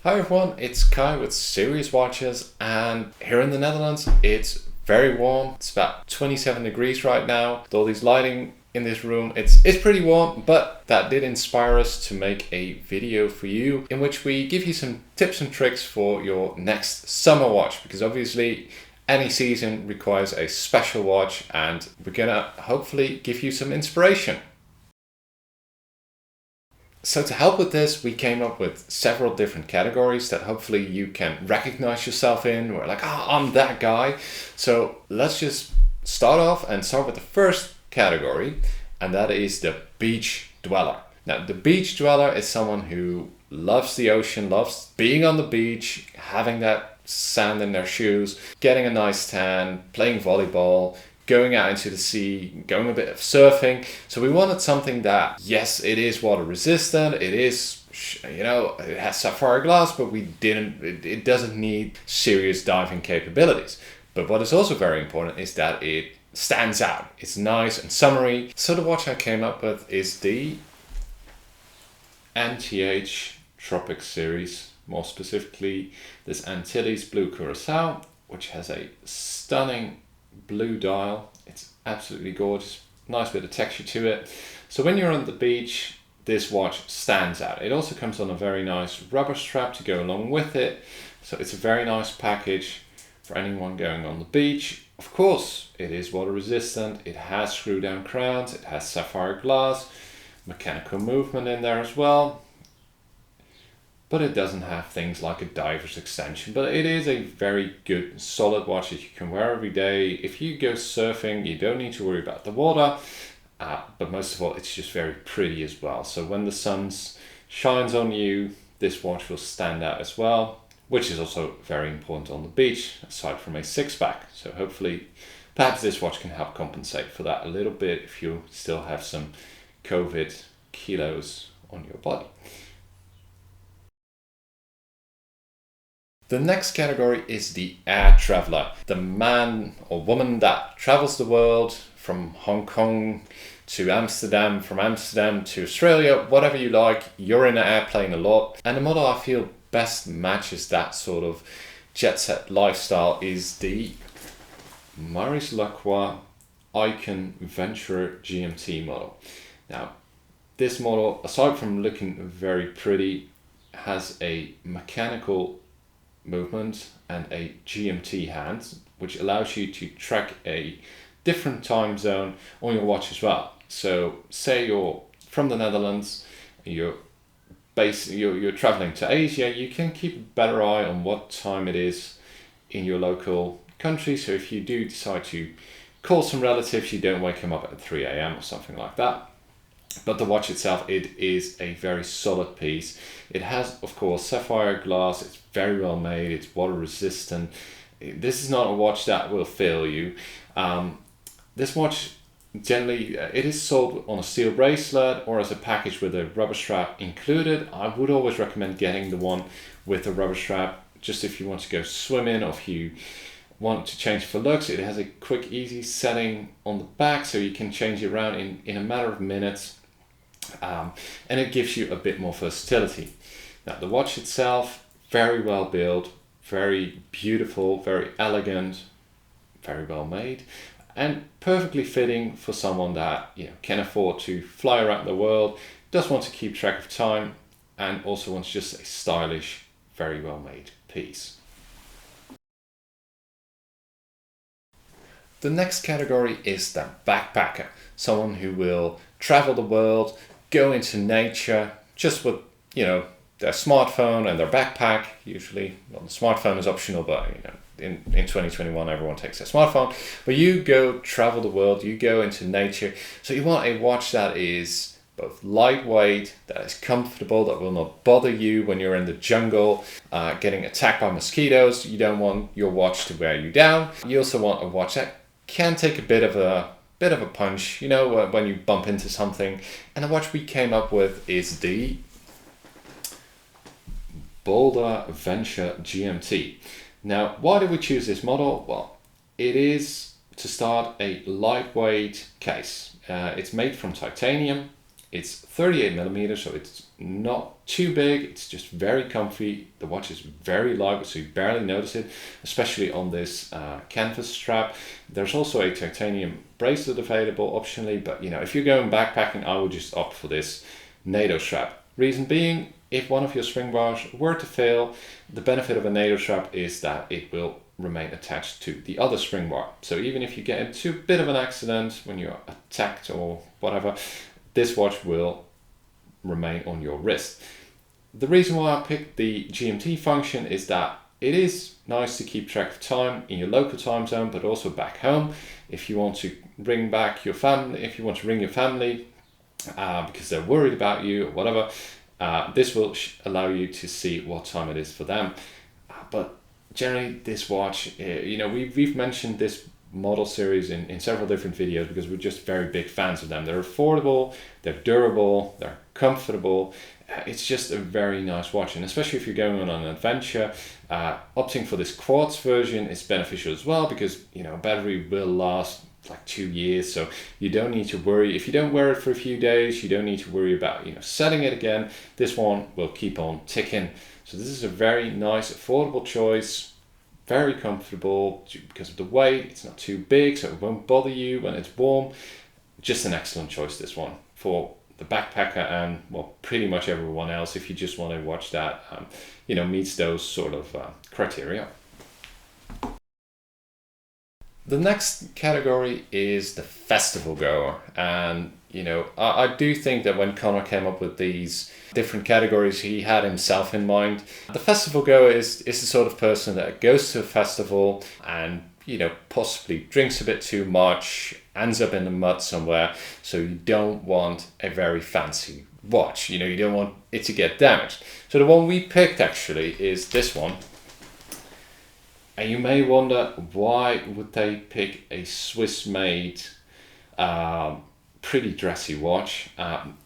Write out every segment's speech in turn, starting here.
Hi everyone, it's Kai with SeriousWatches, and here in the Netherlands it's very warm. It's about 27 degrees right now. With all these lighting in this room, it's pretty warm, but that did inspire us to make a video for you in which we give you some tips and tricks for your next summer watch, because obviously any season requires a special watch, and we're gonna hopefully give you some inspiration. So to help with this, we came up with several different categories that hopefully you can recognize yourself in. We're like, I'm that guy. So let's just start off and start with the first category, and that is the beach dweller. Now, the beach dweller is someone who loves the ocean, loves being on the beach, having that sand in their shoes, getting a nice tan, playing volleyball, going out into the sea, going a bit of surfing. So we wanted something that, yes, it is water resistant, it is, it has sapphire glass, but it doesn't need serious diving capabilities. But what is also very important is that it stands out. It's nice and summery. So the watch I came up with is the NTH Tropic series, more specifically this Antilles Blue Curacao, which has a stunning blue dial. It's absolutely gorgeous, nice bit of texture to it. So when you're on the beach, this watch stands out. It also comes on a very nice rubber strap to go along with it, so it's a very nice package for anyone going on the beach. Of course, it is water resistant, it has screw down crowns, it has sapphire glass, mechanical movement in there as well, but it doesn't have things like a diver's extension. But it is a very good, solid watch that you can wear every day. If you go surfing, you don't need to worry about the water, but most of all, it's just very pretty as well. So when the sun shines on you, this watch will stand out as well, which is also very important on the beach, aside from a six-pack. So hopefully, perhaps this watch can help compensate for that a little bit if you still have some COVID kilos on your body. The next category is the air traveler, the man or woman that travels the world from Hong Kong to Amsterdam, from Amsterdam to Australia, whatever you like. You're in an airplane a lot, and the model I feel best matches that sort of jet set lifestyle is the Maurice Lacroix Icon Venturer GMT model. Now, this model, aside from looking very pretty, has a mechanical movement and a GMT hand, which allows you to track a different time zone on your watch as well. So say you're from the Netherlands, you're traveling to Asia, you can keep a better eye on what time it is in your local country. So if you do decide to call some relatives, you don't wake them up at 3 a.m. or something like that. But the watch itself, it is a very solid piece. It has, of course, sapphire glass. It's very well made. It's water resistant. This is not a watch that will fail you. This watch, generally, it is sold on a steel bracelet or as a package with a rubber strap included. I would always recommend getting the one with a rubber strap, just if you want to go swimming or if you want to change for looks. It has a quick, easy setting on the back, so you can change it around in a matter of minutes. And it gives you a bit more versatility. Now, the watch itself, very well built, very beautiful, very elegant, very well made, and perfectly fitting for someone that can afford to fly around the world, does want to keep track of time, and also wants just a stylish, very well made piece. The next category is the backpacker, someone who will travel the world, go into nature, just with their smartphone and their backpack. Usually, well, the smartphone is optional, but in 2021 everyone takes their smartphone. But you go travel the world, you go into nature, so you want a watch that is both lightweight, that is comfortable, that will not bother you when you're in the jungle, getting attacked by mosquitoes. You don't want your watch to wear you down. You also want a watch that can take a bit of a punch, when you bump into something. And the watch we came up with is the Boulder Venture GMT. Now, why did we choose this model? Well, it is, to start, a lightweight case. It's made from titanium. It's 38 millimeters, so it's not too big. It's just very comfy. The watch is very light, so you barely notice it, especially on this canvas strap. There's also a titanium bracelet available optionally, but you know, if you're going backpacking, I would just opt for this NATO strap. Reason being, if one of your spring bars were to fail, the benefit of a NATO strap is that it will remain attached to the other spring bar. So even if you get into a bit of an accident when you're attacked or whatever, this watch will remain on your wrist. The reason why I picked the GMT function is that it is nice to keep track of time in your local time zone, but also back home. If you want to ring back your family, if you want to ring your family because they're worried about you or whatever, this will allow you to see what time it is for them. But generally, this watch, you know, we've mentioned this model series in several different videos because we're just very big fans of them. They're affordable, they're durable, they're comfortable. It's just a very nice watch, and especially if you're going on an adventure, opting for this quartz version is beneficial as well because, you know, battery will last like 2 years, so you don't need to worry. If you don't wear it for a few days, you don't need to worry about, you know, setting it again. This one will keep on ticking. So this is a very nice, affordable choice, very comfortable because of the weight. It's not too big, so it won't bother you when it's warm. Just an excellent choice, this one, for the backpacker and, well, pretty much everyone else if you just want to watch that, you know, meets those sort of criteria. The next category is the festival goer, and you know, I do think that when Connor came up with these different categories, he had himself in mind. The festival goer is the sort of person that goes to a festival and, you know, possibly drinks a bit too much, ends up in the mud somewhere, so you don't want a very fancy watch. You know, you don't want it to get damaged. So the one we picked actually is this one. And you may wonder, why would they pick a Swiss-made, pretty dressy watch?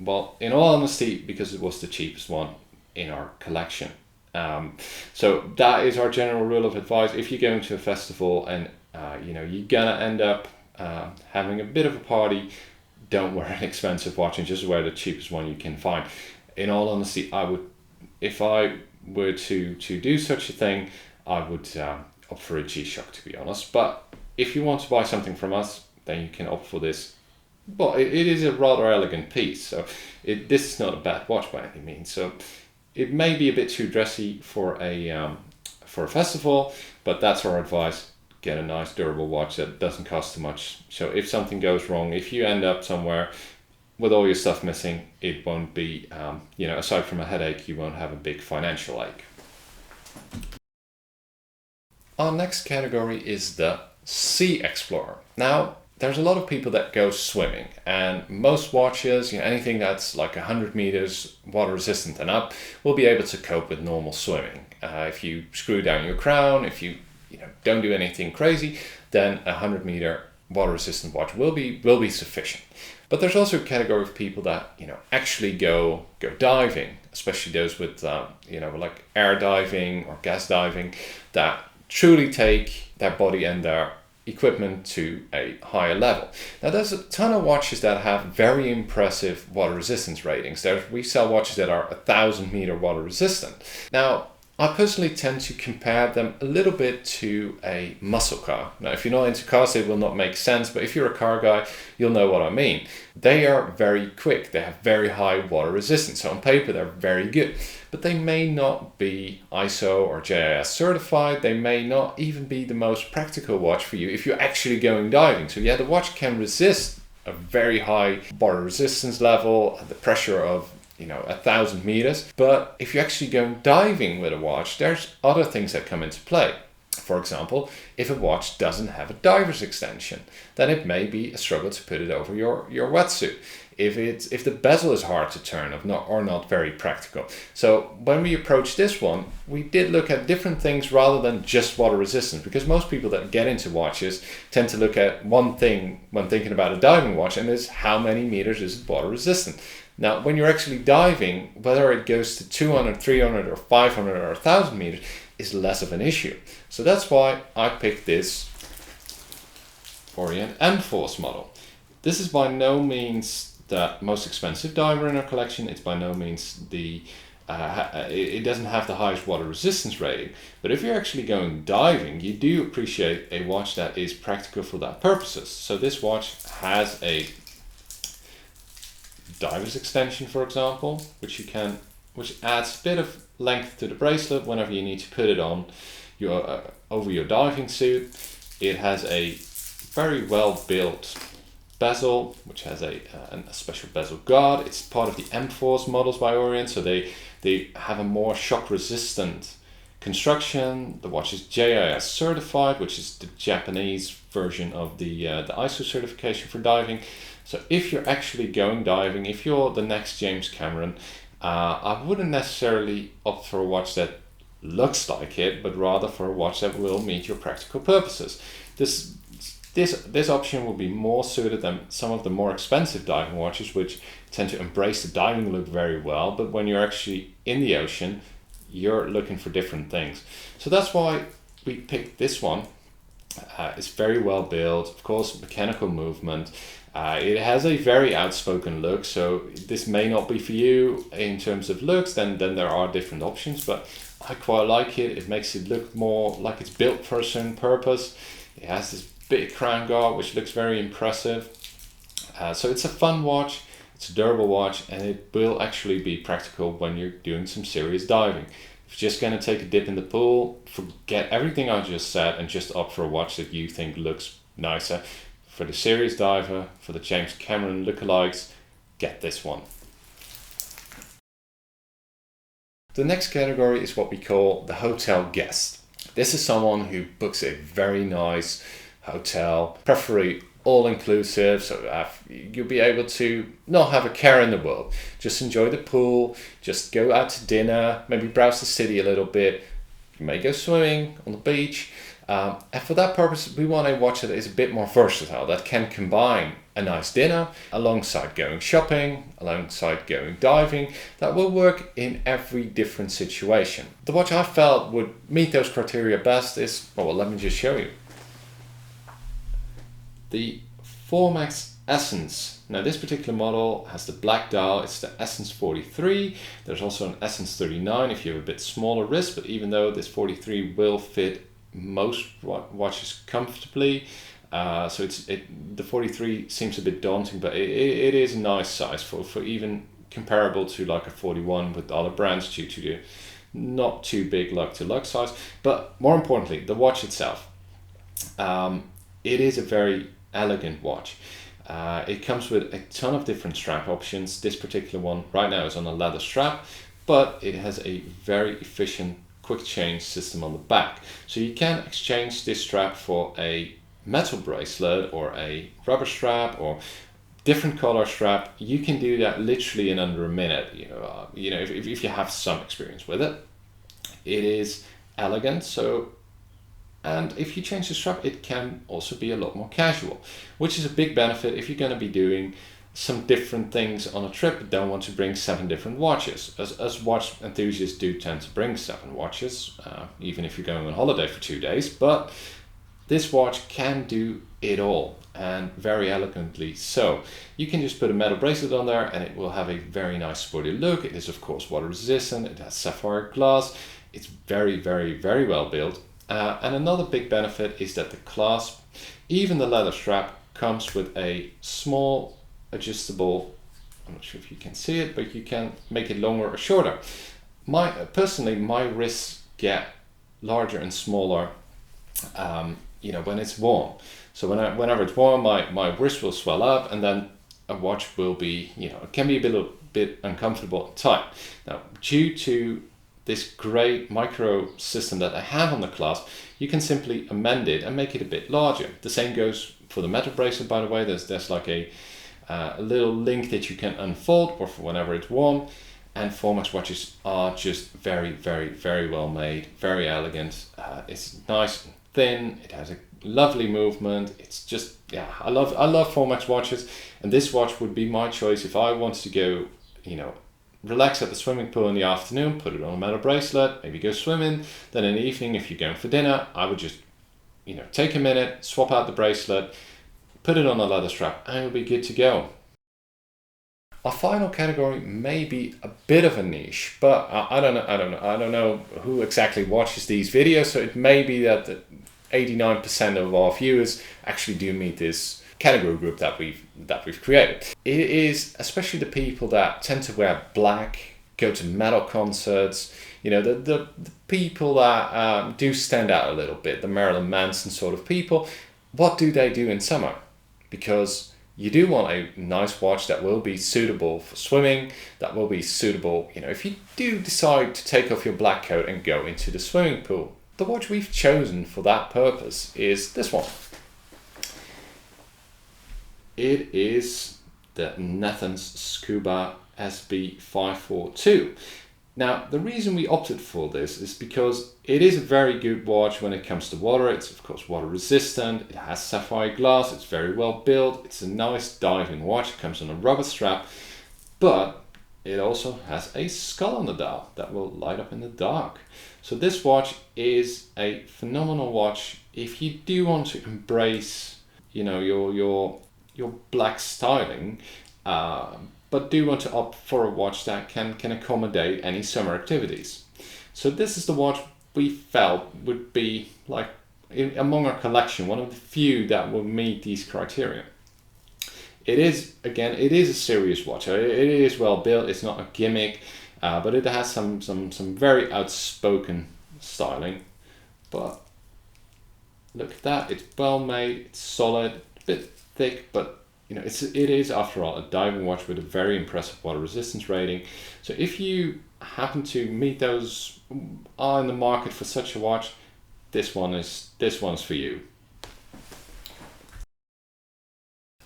Well, in all honesty, because it was the cheapest one in our collection. So that is our general rule of advice. If you're going to a festival and you know, you're gonna end up having a bit of a party, don't wear an expensive watch and just wear the cheapest one you can find. In all honesty, I would, if I were to do such a thing, I would opt for a G-Shock, to be honest. But if you want to buy something from us, then you can opt for this. Well, it is a rather elegant piece, so this is not a bad watch by any means. So it may be a bit too dressy for a festival, but that's our advice. Get a nice durable watch that doesn't cost too much. So if something goes wrong, if you end up somewhere with all your stuff missing, it won't be, you know, aside from a headache, you won't have a big financial ache. Our next category is the Sea Explorer. Now, there's a lot of people that go swimming, and most watches, you know, anything that's like 100 meters water resistant and up, will be able to cope with normal swimming. If you screw down your crown, if you know, don't do anything crazy, then a 100-meter water resistant watch will be sufficient. But there's also a category of people that, you know, actually go diving, especially those with you know, like air diving or gas diving, that truly take their body and their equipment to a higher level. Now, there's a ton of watches that have very impressive water resistance ratings. We sell watches that are 1,000-meter water resistant. Now, I personally tend to compare them a little bit to a muscle car. Now, if you're not into cars, it will not make sense, but if you're a car guy, you'll know what I mean. They are very quick. They have very high water resistance. So on paper, they're very good, but they may not be ISO or JIS certified. They may not even be the most practical watch for you if you're actually going diving. So yeah, the watch can resist a very high water resistance level, the pressure of, you know, 1,000 meters. But if you're actually going diving with a watch, there's other things that come into play. For example, if a watch doesn't have a diver's extension, then it may be a struggle to put it over your wetsuit. If the bezel is hard to turn or not very practical. So when we approached this one, we did look at different things rather than just water resistance, because most people that get into watches tend to look at one thing when thinking about a diving watch, and is how many meters is it water resistant. Now, when you're actually diving, whether it goes to 200, 300 or 500 or 1,000 meters is less of an issue. So that's why I picked this Orient M-Force model. This is by no means the most expensive diver in our collection. It's by no means the it doesn't have the highest water resistance rating, but if you're actually going diving, you do appreciate a watch that is practical for that purposes. So this watch has a diver's extension, for example, which adds a bit of length to the bracelet whenever you need to put it on your over your diving suit. It has a very well built bezel, which has a special bezel guard. It's part of the M-Force models by Orient, so they have a more shock resistant construction. The watch is JIS certified, which is the Japanese version of the ISO certification for diving. So if you're actually going diving, if you're the next James Cameron, I wouldn't necessarily opt for a watch that looks like it, but rather for a watch that will meet your practical purposes. This option will be more suited than some of the more expensive diving watches, which tend to embrace the diving look very well, but when you're actually in the ocean, you're looking for different things. So that's why we picked this one. It's very well built, of course, mechanical movement. It has a very outspoken look, so this may not be for you in terms of looks, then there are different options, but I quite like it. It makes it look more like it's built for a certain purpose. It has this big crown guard, which looks very impressive. So it's a fun watch, it's a durable watch, and it will actually be practical when you're doing some serious diving. If you're just going to take a dip in the pool, forget everything I just said and just opt for a watch that you think looks nicer. For the serious diver, for the James Cameron lookalikes, get this one. The next category is what we call the hotel guest. This is someone who books a very nice hotel, preferably all-inclusive, so you'll be able to not have a care in the world. Just enjoy the pool, just go out to dinner, maybe browse the city a little bit. You may go swimming on the beach. And for that purpose, we want a watch that is a bit more versatile, that can combine a nice dinner alongside going shopping, alongside going diving, that will work in every different situation. The watch I felt would meet those criteria best is, well, let me just show you. The Formax Essence. Now this particular model has the black dial, it's the Essence 43. There's also an Essence 39 if you have a bit smaller wrist, but even though this 43 will fit most watches comfortably, so the 43 seems a bit daunting, but it is a nice size for even comparable to like a 41 with other brands due to the not too big lug to lug size. But more importantly, the watch itself, it is a very elegant watch. It comes with a ton of different strap options. This particular one right now is on a leather strap, but it has a very efficient quick change system on the back. So you can exchange this strap for a metal bracelet or a rubber strap or different color strap. You can do that literally in under a minute. If you have some experience with it. It is elegant. And if you change the strap, it can also be a lot more casual, which is a big benefit if you're going to be doing some different things on a trip but don't want to bring 7 different watches. As watch enthusiasts do tend to bring 7 watches, even if you're going on holiday for 2 days, but this watch can do it all, and very elegantly so. You can just put a metal bracelet on there and it will have a very nice sporty look. It is of course water resistant, it has sapphire glass, it's very, very, very well built. And another big benefit is that the clasp, even the leather strap, comes with a small adjustable, I'm not sure if you can see it, but you can make it longer or shorter. Personally, my wrists get larger and smaller when it's warm. So whenever it's warm, my wrist will swell up, and then a watch will be, it can be a bit uncomfortable and tight. Now, due to this great micro system that I have on the clasp, you can simply amend it and make it a bit larger. The same goes for the metal bracelet, by the way. There's like a little link that you can unfold for whenever it's warm. And Formax watches are just very, very, very well made, very elegant. It's nice and thin. It has a lovely movement. It's just, I love Formax watches, and this watch would be my choice if I wanted to go, relax at the swimming pool in the afternoon, put it on a metal bracelet, maybe go swimming. Then in the evening, if you're going for dinner, I would just, take a minute, swap out the bracelet, put it on a leather strap, and it'll be good to go. Our final category may be a bit of a niche, but I don't know who exactly watches these videos, so it may be that 89% of our viewers actually do meet this category group that we've created. It is especially the people that tend to wear black, go to metal concerts, you know, the people that do stand out a little bit, the Marilyn Manson sort of people. What do they do in summer? Because you do want a nice watch that will be suitable for swimming, that will be suitable, you know, if you do decide to take off your black coat and go into the swimming pool. The watch we've chosen for that purpose is this one. It is the Nathan's Scuba SB542. Now, the reason we opted for this is because it is a very good watch when it comes to water. It's of course water resistant, it has sapphire glass, it's very well built, it's a nice diving watch, it comes on a rubber strap, but it also has a skull on the dial that will light up in the dark. So this watch is a phenomenal watch if you do want to embrace, you know, your black styling, but do want to opt for a watch that can accommodate any summer activities. So this is the watch we felt would be, like, among our collection, one of the few that will meet these criteria. It is a serious watch. It is well built, it's not a gimmick, but it has some very outspoken styling. But look at that, it's well made, it's solid, a bit thick, but you know, it is after all a diving watch with a very impressive water resistance rating. So if you happen to meet those, are in the market for such a watch, this one's for you.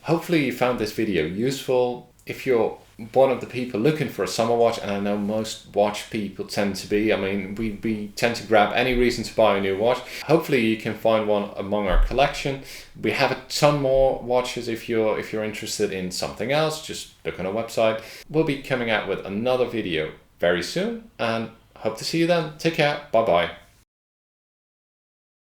Hopefully you found this video useful. If you're one of the people looking for a summer watch, and I know most watch people tend to be, I mean, we tend to grab any reason to buy a new watch. Hopefully you can find one among our collection. We have a ton more watches. If you're interested in something else, just look on our website. We'll be coming out with another video very soon, and hope to see you then. Take care. Bye bye.